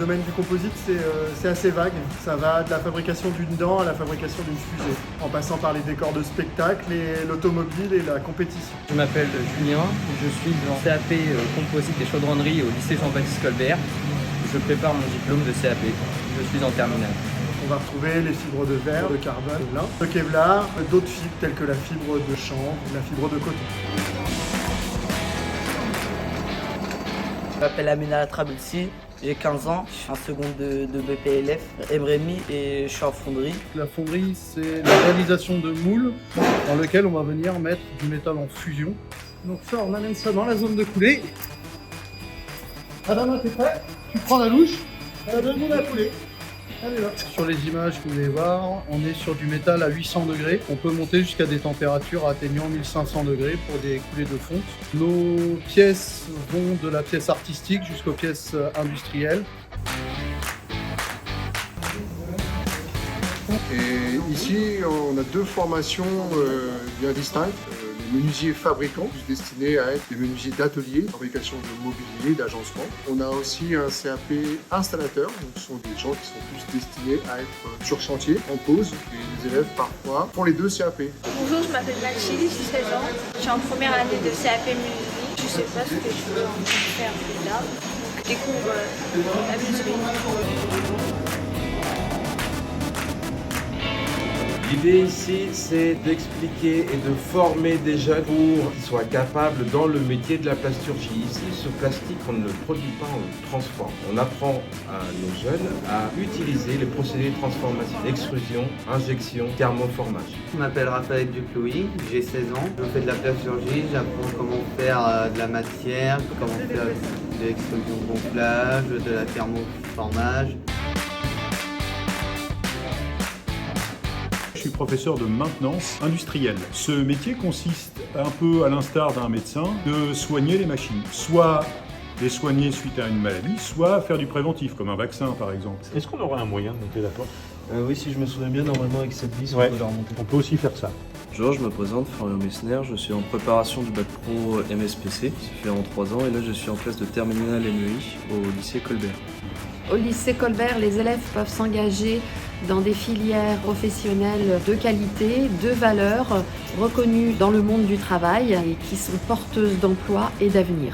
domaine du composite, c'est assez vague. Ça va de la fabrication d'une dent à la fabrication d'une fusée, en passant par les décors de spectacle, l'automobile et la compétition. Je m'appelle Julien, je suis en CAP composite et chaudronnerie au lycée Jean-Baptiste Colbert. Je prépare mon diplôme de CAP. Je suis en terminale. On va retrouver les fibres de verre, de carbone, de Kevlar, d'autres fibres telles que la fibre de chanvre, la fibre de coton. Je m'appelle Amina Trabelsi, j'ai 15 ans, je suis en seconde de BPLF, Emremi et je suis en fonderie. La fonderie, c'est la réalisation de moules dans lequel on va venir mettre du métal en fusion. Donc ça, on amène ça dans la zone de coulée. Adama, t'es prêt? Tu prends la louche, elle a donné la coulée. Allez là. Sur les images que vous allez voir, on est sur du métal à 800 degrés. On peut monter jusqu'à des températures atteignant 1500 degrés pour des coulées de fonte. Nos pièces vont de la pièce artistique jusqu'aux pièces industrielles. Et ici, on a deux formations bien distinctes. Les menuisiers fabricants, plus destinés à être des menuisiers d'atelier, fabrication de mobilier, d'agencement. On a aussi un CAP installateur, donc ce sont des gens qui sont plus destinés à être sur chantier, en pause. Et les élèves, parfois, font les deux CAP. Bonjour, je m'appelle Mathilde, j'ai 16 ans. Je suis en première année de CAP menuiserie. Je ne sais pas ce que je veux en faire plus tard. Donc, je découvre la menuiserie. L'idée ici, c'est d'expliquer et de former des jeunes pour qu'ils soient capables dans le métier de la plasturgie. Ici, ce plastique, on ne le produit pas, on le transforme. On apprend à nos jeunes à utiliser les procédés de transformation, extrusion, injection, thermoformage. Je m'appelle Raphaël Duclouy, j'ai 16 ans. Je fais de la plasturgie, j'apprends comment faire de la matière, comment faire de l'extrusion gonflage, de la thermoformage. Je suis professeur de maintenance industrielle. Ce métier consiste un peu à l'instar d'un médecin de soigner les machines, soit les soigner suite à une maladie, soit faire du préventif, comme un vaccin par exemple. Est-ce qu'on aurait un moyen de monter la porte? Oui, si je me souviens bien, normalement avec cette vis, on peut la remonter. On peut aussi faire ça. Bonjour, je me présente, Florian Messner, je suis en préparation du bac pro MSPC, ça fait en 3 ans, et là je suis en classe de terminale MEI au lycée Colbert. Au lycée Colbert, les élèves peuvent s'engager dans des filières professionnelles de qualité, de valeur, reconnues dans le monde du travail et qui sont porteuses d'emploi et d'avenir.